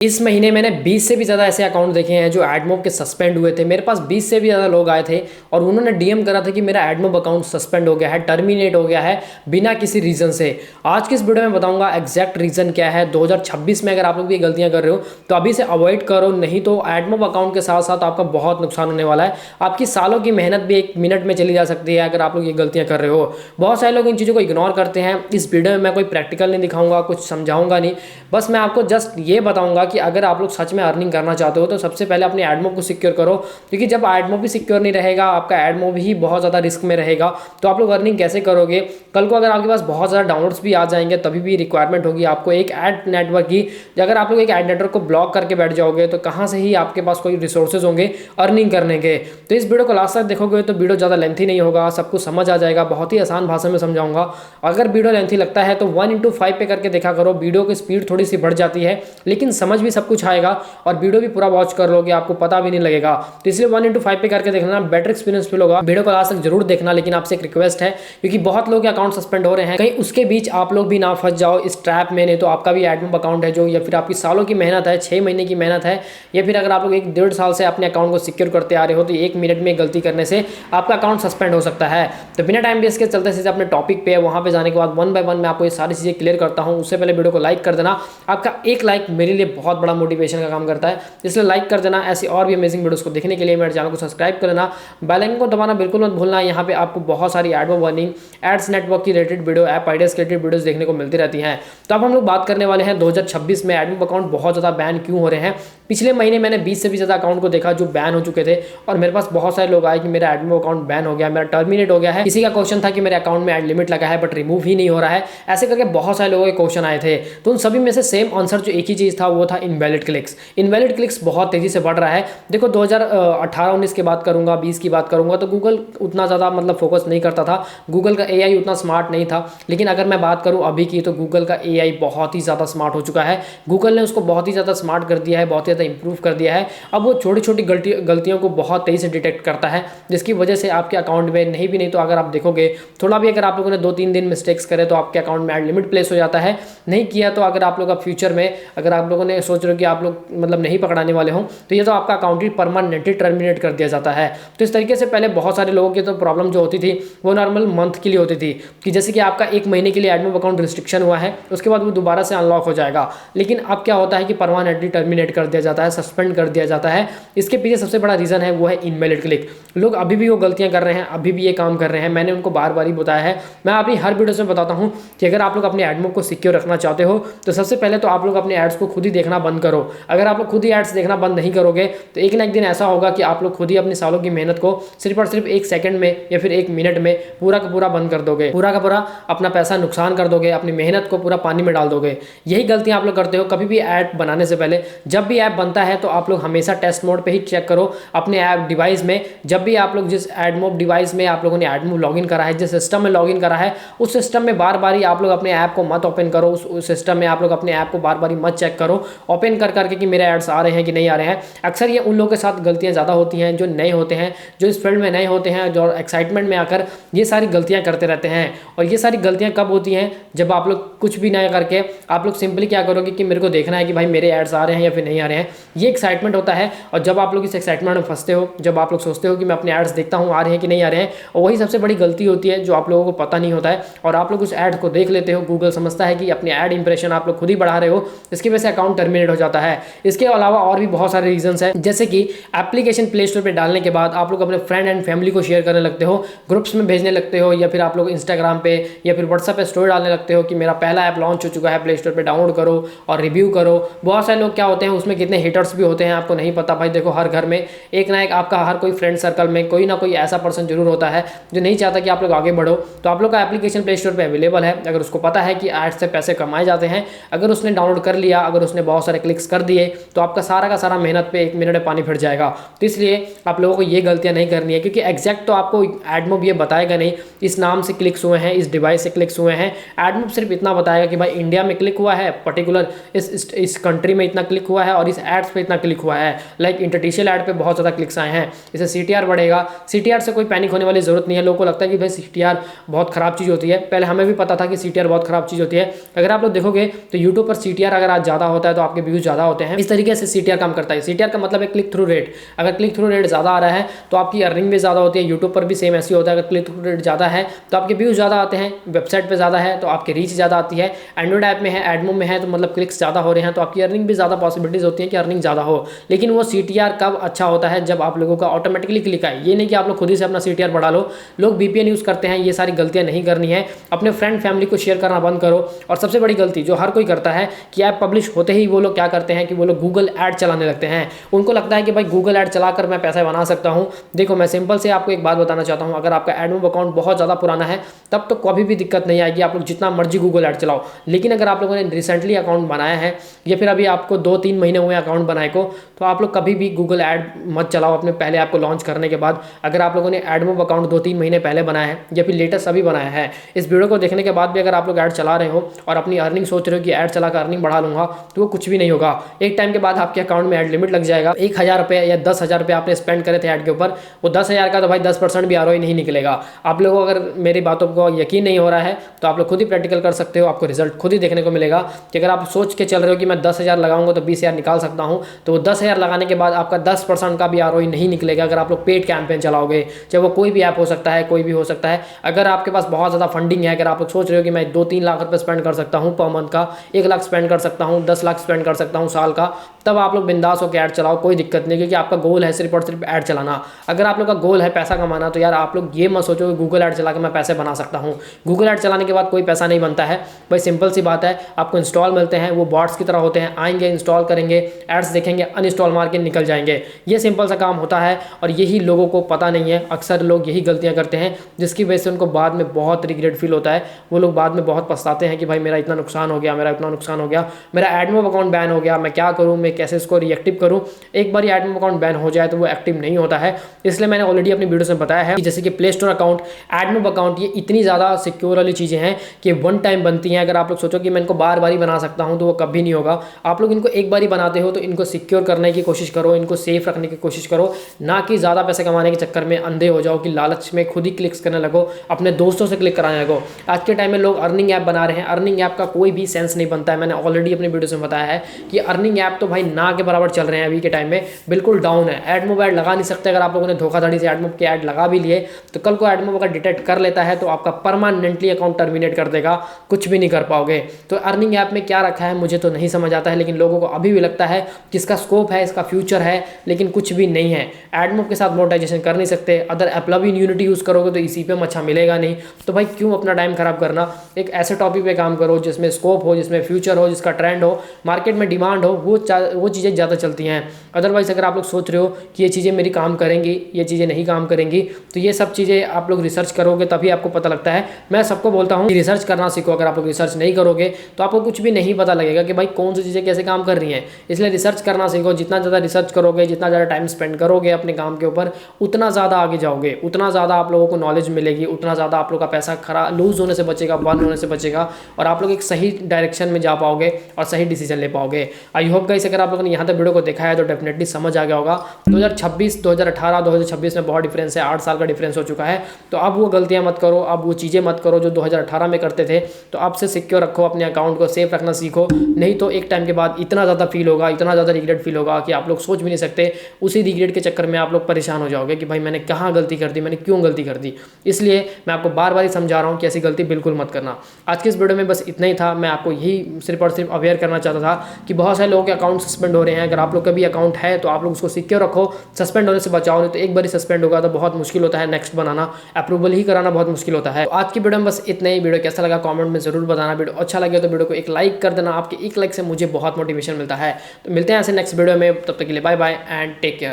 इस महीने मैंने 20 से भी ज़्यादा ऐसे अकाउंट देखे हैं जो एडमोब के सस्पेंड हुए थे। मेरे पास 20 से भी ज़्यादा लोग आए थे और उन्होंने डीएम करा था कि मेरा एडमोब अकाउंट सस्पेंड हो गया है, टर्मिनेट हो गया है बिना किसी रीज़न से। आज की इस वीडियो में बताऊंगा एग्जैक्ट रीज़न क्या है। 2026 में अगर आप लोग भी ये गलतियाँ कर रहे हो तो अभी से अवॉइड करो, नहीं तो एडमोब अकाउंट के साथ साथ आपका बहुत नुकसान होने वाला है। आपकी सालों की मेहनत भी 1 मिनट में चली जा सकती है अगर आप लोग ये गलतियाँ कर रहे हो। बहुत सारे लोग इन चीज़ों को इग्नोर करते हैं। इस वीडियो में मैं कोई प्रैक्टिकल नहीं दिखाऊंगा, कुछ समझाऊंगा नहीं, बस मैं आपको जस्ट ये बताऊंगा कि अगर आप लोग सच में अर्निंग करना चाहते हो तो सबसे पहले अपने एडमोब को सिक्योर करो, क्योंकि जब एडमोब भी सिक्योर नहीं रहेगा, आपका एडमोब ही बहुत ज़्यादा रिस्क में रहेगा। तो आप लोग अर्निंग कैसे करोगे? कल को अगर आपके पास बहुत ज़्यादा डाउनलोड्स भी आ जाएंगे तभी भी रिक्वायरमेंट होगी आपको एक एड नेटवर्क की। अगर आप लोग एक एड नेटवर्क को ब्लॉक करके बैठ जाओगे तो कहाँ से ही आपके पास कोई रिसोर्सेज होंगे अर्निंग करने के। तो इस वीडियो को लास्ट तक देखोगे तो वीडियो ज़्यादा लेंथी नहीं होगा, सब कुछ समझ आ जाएगा, बहुत ही आसान भाषा में समझाऊंगा। अगर वीडियो लेंथी लगता है तो 1:5 पे करके देखा करो, वीडियो की स्पीड थोड़ी सी बढ़ जाती है लेकिन समझ भी सब कुछ आएगा और वीडियो भी पूरा वॉच कर लोगे, आपको पता भी नहीं लगेगा। तो इसलिए 1:5 पे करके देखना, बेटर एक्सपीरियंस फील होगा। वीडियो को लास्ट तक जरूर देखना, लेकिन आपसे एक रिक्वेस्ट है, क्योंकि बहुत लोग अकाउंट सस्पेंड हो रहे हैं, कहीं उसके बीच आप लोग भी ना फंस जाओ इस ट्रैप में। नहीं तो आपका भी एडमोब अकाउंट है जो, या फिर आपकी सालों की मेहनत है, 6 महीने की मेहनत है, या फिर अगर आप लोग 1-1.5 साल से अपने अकाउंट को सिक्योर करते आ रहे हो तो 1 मिनट में गलती करने से आपका अकाउंट सस्पेंड हो सकता है। तो बिना टाइम वेस्ट के चलते सीधे अपने टॉपिक पे, वहां पे जाने के बाद 1 बाय 1 मैं आपको ये सारी चीजें क्लियर करता हूं। उससे पहले वीडियो को लाइक कर देना, आपका एक लाइक मेरे लिए बहुत बड़ा मोटिवेशन का काम करता है, इसलिए लाइक कर देना। ऐसी और भी अमेजिंग वीडियोस को देखने के लिए मेरे चैनल को सब्सक्राइब कर लेना, बेल आइकन को दबाना बिल्कुल मत भूलना। यहाँ पे आपको बहुत सारी एडमोब अर्निंग, एड्स नेटवर्क की रिलेटेड वीडियो, ऐप आइडियाज के रिलेटेड वीडियोस देखने को मिलती रहती हैं। तो अब हम लोग बात करने वाले हैं 2026 में एडमोब अकाउंट बहुत ज़्यादा बैन क्यों हो रहे हैं। पिछले महीने मैंने 20 से भी ज़्यादा अकाउंट को देखा जो बैन हो चुके थे और मेरे पास बहुत सारे लोग आए कि मेरा एडमोब अकाउंट बैन हो गया, मेरा टर्मिनेट हो गया है। किसी का क्वेश्चन था कि मेरे अकाउंट में एड लिमिट लगा है बट रिमूव ही नहीं हो रहा है। ऐसे करके बहुत सारे लोगों के क्वेश्चन आए थे, तो उन सभी में से सेम आंसर जो एक ही चीज़ था वो था इनवैलिड क्लिक्स। इनवैलिड क्लिक्स बहुत तेज़ी से बढ़ रहा है। देखो 2018-19 की बात करूंगा, 20 की बात करूंगा तो गूगल उतना ज़्यादा मतलब फोकस नहीं करता था, गूगल का एआई उतना स्मार्ट नहीं था। लेकिन अगर मैं बात करूं अभी की तो गूगल का एआई बहुत ही ज़्यादा स्मार्ट हो चुका है। गूगल ने उसको बहुत ही ज़्यादा स्मार्ट कर दिया है, बहुत ही ज़्यादा इंप्रूव कर दिया है। अब वो छोटी छोटी गलतियों को बहुत तेज़ी से डिटेक्ट करता है, जिसकी वजह से आपके अकाउंट में नहीं भी नहीं तो अगर आप देखोगे थोड़ा भी अगर आप लोगों ने 2-3 दिन मिस्टेक्स करे तो आपके अकाउंट में एड लिमिट प्लेस हो जाता है। नहीं किया तो अगर आप लोग का फ्यूचर में अगर आप लोगों ने सोच रहे हो कि आप लोग मतलब नहीं पकड़ाने वाले हो तो ये तो आपका अकाउंट ही परमानेंटली टर्मिनेट कर दिया जाता है। तो इस तरीके से पहले बहुत सारे लोगों की तो प्रॉब्लम जो होती थी वो नॉर्मल मंथ के लिए होती थी, कि जैसे कि आपका 1 महीने के लिए एडमोब अकाउंट रिस्ट्रिक्शन हुआ है, उसके बाद वो दोबारा से अनलॉक हो जाएगा। लेकिन अब क्या होता है कि परमानेंटली टर्मिनेट कर दिया जाता है, सस्पेंड कर दिया जाता है। इसके पीछे सबसे बड़ा रीज़न है वो है इनवैलिड क्लिक। लोग अभी भी वो गलतियां कर रहे हैं, अभी भी ये काम कर रहे हैं। मैंने उनको बार बार ही बताया है, मैं अपनी हर वीडियो में बताता हूँ कि अगर आप लोग अपने एडमोब को सिक्योर रखना चाहते हो तो सबसे पहले तो आप लोग अपने एड्स को खुद ही देखना बंद करो। अगर आप लोग खुद ही एड्स देखना बंद नहीं करोगे तो एक ना एक दिन ऐसा होगा कि आप लोग खुद ही अपनी सालों की मेहनत को सिर्फ और सिर्फ 1 सेकंड में या फिर 1 मिनट में पूरा का पूरा बंद कर दोगे, पूरा का पूरा अपना पैसा नुकसान कर दोगे, अपनी मेहनत को पूरा पानी में डाल दोगे। यही गलतियां आप लोग करते हो। कभी भी ऐप बनाने से पहले, जब भी ऐप बनता है तो आप लोग हमेशा टेस्ट मोड पे ही चेक करो अपने ऐप डिवाइस में। जब भी आप लोग जिस एडमोब डिवाइस में आप लोगों ने एडमोब लॉगिन करा है, जिस सिस्टम में लॉगिन करा है, उस सिस्टम में बार बार ही आप लोग अपने ऐप को मत ओपन करो। उस सिस्टम में आप लोग अपने ऐप को बार बार ही मत चेक करो ओपन कर करके कि मेरे एड्स आ रहे हैं कि नहीं आ रहे हैं। अक्सर ये उन लोगों के साथ गलतियां ज़्यादा होती हैं जो नए होते हैं, जो इस फील्ड में नए होते हैं, जो एक्साइटमेंट में आकर ये सारी गलतियां करते रहते हैं। और ये सारी गलतियां कब होती हैं? जब आप लोग कुछ भी नया करके आप लोग सिंपली क्या करोगे कि मेरे को देखना है कि भाई मेरे एड्स आ रहे हैं या फिर नहीं आ रहे हैं। ये एक्साइटमेंट होता है, और जब आप लोग इस एक्साइटमेंट में फंसते हो, जब आप लोग सोचते हो कि मैं अपने एड्स देखता हूँ आ रहे हैं कि नहीं आ रहे हैं, और वही सबसे बड़ी गलती होती है जो आप लोगों को पता नहीं होता है और आप लोग उस एड को देख लेते हो। गूगल समझता है कि अपने एड इंप्रेशन आप लोग खुद ही बढ़ा रहे हो, इसकी वजह से अकाउंट टर्मिनेट हो जाता है। इसके अलावा और भी बहुत सारे रीजंस हैं, जैसे कि एप्लीकेशन प्ले स्टोर पे डालने के बाद आप लोग अपने फ्रेंड एंड फैमिली को शेयर करने लगते हो, ग्रुप्स में भेजने लगते हो, या फिर आप लोग इंस्टाग्राम पे या फिर व्हाट्सएप पे स्टोरी डालने लगते हो कि मेरा पहला ऐप लॉन्च हो चुका है, प्ले स्टोर पे डाउनलोड करो और रिव्यू करो। बहुत सारे लोग क्या होते हैं, उसमें कितने हेटर्स भी होते हैं आपको नहीं पता। भाई देखो, हर घर में एक ना एक आपका, हर कोई फ्रेंड सर्कल में कोई ना कोई ऐसा पर्सन जरूर होता है जो नहीं चाहता कि आप लोग आगे बढ़ो। तो आप लोग का एप्लीकेशन प्ले स्टोर पर अवेलेबल है, अगर उसको पता है कि एड से पैसे कमाए जाते हैं, अगर उसने डाउनलोड कर लिया, अगर उसने बहुत सारे क्लिक्स कर दिए तो आपका सारा का सारा मेहनत पे 1 मिनट में पानी फिर जाएगा। तो इसलिए आप लोगों को ये गलतियां नहीं करनी है, क्योंकि एग्जैक्ट तो आपको एडमोब ये बताएगा नहीं इस नाम से क्लिक्स हुए हैं, इस डिवाइस से क्लिक्स हुए हैं। एडमोब सिर्फ इतना बताएगा कि भाई इंडिया में क्लिक हुआ है, पर्टिकुलर इस कंट्री में इतना क्लिक हुआ है और इस से एड्स पे इतना क्लिक हुआ है, लाइक इंटरटिशियल ऐड पे बहुत ज़्यादा क्लिक्स आए हैं, इससे CTR बढ़ेगा। CTR से कोई पैनिक होने वाली ज़रूरत नहीं है। लोगों को लगता है कि भाई CTR बहुत ख़राब चीज़ होती है, पहले हमें भी पता था कि CTR बहुत ख़राब चीज़ होती है। अगर आप लोग देखोगे तो यूट्यूब पर CTR अगर आज ज़्यादा होता है तो आपके व्यूज़ ज़्यादा होते हैं। इस तरीके से CTR काम करता है। CTR का मतलब है क्लिक थ्रू रेट। अगर क्लिक थ्रू रेट ज़्यादा आ रहा है तो आपकी अर्निंग भी ज़्यादा होती है। यूट्यूब पर भी सेम ऐसी होता है, अगर क्लिक थ्रू रेट ज़्यादा है तो आपके व्यूज़ ज़्यादा आते हैं, वेबसाइट पर ज़्यादा है तो आपकी रीच ज़्यादा आती है। एंड्रॉइड ऐप में है, एडमो में है तो मतलब क्लिक्स ज़्यादा हो रहे हैं तो आपकी अर्निंग भी ज़्यादा पॉसिबिलिटीज़ होती है कि अर्निंग ज़्यादा हो। लेकिन वो CTR कब अच्छा होता है, जब आप लोगों का ऑटोमेटिकली क्लिक आए। ये नहीं कि आप लोग खुद ही से अपना CTR बढ़ा लो। लोग VPN यूज़ करते हैं, ये सारी गलतियाँ नहीं करनी है। अपने फ्रेंड फैमिली को शेयर करना बंद करो। और सबसे बड़ी गलती जो हर कोई करता है कि ऐप पब्लिश होते ही वो लोग क्या करते हैं कि वो लोग गूगल ऐड चलाने लगते हैं। उनको लगता है कि भाई गूगल ऐड चलाकर मैं पैसा बना सकता हूँ। देखो मैं सिंपल से आपको एक बात बताना चाहता हूँ, अगर आपका एडमोब अकाउंट बहुत ज़्यादा पुराना है तब तो कभी भी दिक्कत नहीं आएगी, आप लोग जितना मर्जी गूगल ऐड चलाओ। लेकिन अगर आप लोगों ने रिसेंटली अकाउंट बनाया है या फिर अभी आपको 2-3 महीने हुए अकाउंट बनाए को, तो आप लोग कभी भी गूगल ऐड मत चलाओ अपने पहले आपको लॉन्च करने के बाद। अगर आप लोगों ने एडमोब अकाउंट 2-3 महीने पहले बनाया है या फिर लेटेस्ट अभी बनाया है, इस वीडियो को देखने के बाद भी अगर आप लोग ऐड चला रहे हो और अपनी अर्निंग सोच रहे हो कि ऐड चलाकर अर्निंग बढ़ा लूंगा, तो वो कुछ भी नहीं होगा। एक टाइम के बाद आपके अकाउंट में ऐड लिमिट लग जाएगा। 1000 रुपये या 10,000 रुपये आपने स्पेंड करे थे ऐड के ऊपर, वो 10,000 का तो भाई 10% भी ROI नहीं निकलेगा। आप लोगों को अगर मेरी बातों को यकीन नहीं हो रहा है तो आप लोग खुद ही प्रैक्टिकल कर सकते हो, आपको रिजल्ट खुद ही देखने को मिलेगा कि अगर आप सोच के चल रहे हो कि मैं 10,000 लगाऊंगा तो 20,000 निकाल सकता हूं, तो वो 10,000 लगाने के बाद आपका 10% का भी ROI नहीं निकलेगा अगर आप लोग पेड कैंपेन चलाओगे। चाहे वो कोई भी ऐप हो सकता है, कोई भी हो सकता है। अगर आपके पास बहुत ज़्यादा फंडिंग है, अगर आप लोग सोच रहे हो कि मैं 2-3 लाख रुपये स्पेंड कर सकता हूँ पर मंथ का, 1 लाख स्पेंड कर सकता हूँ, 10 लाख स्पेंड कर सकता हूँ साल का, तब आप लोग बिंदास होकर ऐड चलाओ, कोई दिक्कत नहीं। क्योंकि आपका गोल है सिर्फ और सिर्फ ऐड चलाना। अगर आप लोग का गोल है पैसा कमाना तो यार आप लोग ये मत सोचो कि गूगल ऐड चला के मैं पैसे बना सकता हूँ। गूगल ऐड चलाने के बाद कोई पैसा नहीं बनता है भाई, सिंपल सी बात है। आपको इंस्टॉल मिलते हैं, वो बॉट्स की तरह होते हैं, आएंगे इंस्टॉल करेंगे, एड्स देखेंगे, अनइंस्टॉल मार के निकल जाएंगे। ये सिंपल सा काम होता है और यही लोगों को पता नहीं है। अक्सर लोग यही गलतियाँ करते हैं जिसकी वजह से उनको बाद में बहुत रिग्रेट फील होता है। वो लोग बाद में बहुत पछताते हैं कि भाई मेरा इतना नुकसान हो गया, मेरा इतना नुकसान हो गया, मेरा एडमोब अकाउंट बैन हो गया, मैं क्या करूँ, मैं कैसे इसको रिएक्टिव करूँ। एक बार एडमोब अकाउंट बैन हो जाए तो वो एक्टिव नहीं होता है। इसलिए मैंने ऑलरेडी अपनी वीडियो में बताया है कि जैसे कि play store account, AdMob account, ये इतनी ज़्यादा सिक्योर वाली चीज़ें हैं कि वन टाइम बनती हैं। अगर आप लोग सोचो कि मैं इनको बार बार ही बना सकता हूं तो वो कभी नहीं होगा। आप लोग इनको एक बार ही बनाते हो तो इनको सिक्योर करने की कोशिश करो, इनको सेफ रखने की कोशिश करो, ना कि ज़्यादा पैसे कमाने के चक्कर में अंधे हो जाओ कि लालच में खुद ही क्लिक्स करने लगो, अपने दोस्तों से क्लिक कराने लगो। आज के टाइम में लोग अर्निंग ऐप बना रहे हैं, अर्निंग ऐप का कोई भी सेंस नहीं बनता है। मैंने ऑलरेडी अपनी वीडियो में बताया है कि अर्निंग ऐप तो भाई ना के बराबर चल रहे हैं अभी के टाइम में, बिल्कुल डाउन है। एडमोब ऐड लगा नहीं सकते। अगर आप लोगों ने धोखाधड़ी से एडमोब के ऐड लगा भी लिए तो कल को एडमोब अगर डिटेक्ट कर लेता है तो आपका परमानेंटली अकाउंट टर्मिनेट कर देगा, कुछ भी नहीं कर पाओगे। तो अर्निंग ऐप में क्या रखा है मुझे तो नहीं समझ आता है, लेकिन लोगों को अभी भी लगता है कि इसका स्कोप है, इसका फ्यूचर है, लेकिन कुछ भी नहीं है। एडमोब के साथ मोनेटाइजेशन कर नहीं सकते। अदर एप्लविन यूनिटी यूज़ करोगे तो इसी पे अच्छा मिलेगा नहीं। तो भाई क्यों अपना टाइम खराब करना। एक ऐसे टॉपिक पे काम करो जिसमें स्कोप हो, जिसमें फ्यूचर हो, जिसका ट्रेंड हो, मार्केट में डिमांड हो, वो चीज़ें ज़्यादा चलती हैं। अदरवाइज अगर आप लोग सोच रहे हो कि ये चीज़ें मेरी काम करेंगी, ये चीज़ें नहीं काम करेंगी, तो ये सब चीज़ें आप लोग रिसर्च करोगे तभी आपको पता लगता है। मैं सबको बोलता हूँ कि रिसर्च करना सीखो। अगर आप लोग रिसर्च नहीं करोगे तो आपको कुछ भी नहीं पता लगेगा कि भाई कौन सी चीज़ें कैसे काम कर रही हैं। इसलिए रिसर्च करना सीखो। जितना ज़्यादा रिसर्च करोगे, जितना ज़्यादा टाइम स्पेंड करोगे अपने काम के ऊपर, उतना ज़्यादा आगे जाओगे, उतना ज़्यादा आप लोगों को नॉलेज मिलेगी, उतना ज़्यादा आप लोग का पैसा लूज होने से बचेगा, बर्न होने से बचेगा और आप लोग एक सही डायरेक्शन में जा पाओगे और सही डिसीजन ले पाओगे। आई होप गाइस अगर आप लोगों ने यहाँ तक वीडियो को देखा है तो डेफिनेटली समझ आ गया होगा। 2026, 2018, 2026 में बहुत डिफरेंस है, 8 साल का डिफरेंस हो चुका है। तो अब वो गलतियाँ मत करो, अब वो चीज़ें मत करो जो 2018 में करते थे। तो अब से सिक्योर रखो, अपने अकाउंट को सेफ रखना सीखो, नहीं तो एक टाइम के बाद इतना ज़्यादा फील होगा, इतना ज़्यादा रिग्रेट फील होगा कि आप लोग सोच भी नहीं सकते। उसी रिग्रेट के चक्कर में आप लोग परेशान हो जाओगे कि भाई मैंने कहाँ गलती कर दी, मैंने क्यों गलती कर दी। इसलिए मैं आपको बार बार ही समझा रहा हूँ कि ऐसी गलती बिल्कुल मत करना। आज के इस वीडियो में बस इतना ही था। मैं आपको यही सिर्फ और सिर्फ अवेयर करना चाहता था कि बहुत सारे लोगों के अकाउंट सस्पेंड हो रहे हैं। अगर आप लोग का भी अकाउंट है तो आप लोग उसको सिक्योर रखो, सस्पेंड होने से बचाओ। नहीं तो एक बार ही सस्पेंड होगा तो बहुत मुश्किल होता है नेक्स्ट बनाना, अप्रूवल ही कराना बहुत मुश्किल होता है। तो आज की वीडियो में बस इतना ही। वीडियो कैसा लगा कमेंट में जरूर बताना। वीडियो अच्छा लगे तो वीडियो को एक लाइक कर देना। आपके एक लाइक से मुझे बहुत मोटिवेशन मिलता है। तो मिलते हैं ऐसे नेक्स्ट वीडियो में, तब तक के लिए bye bye and take care.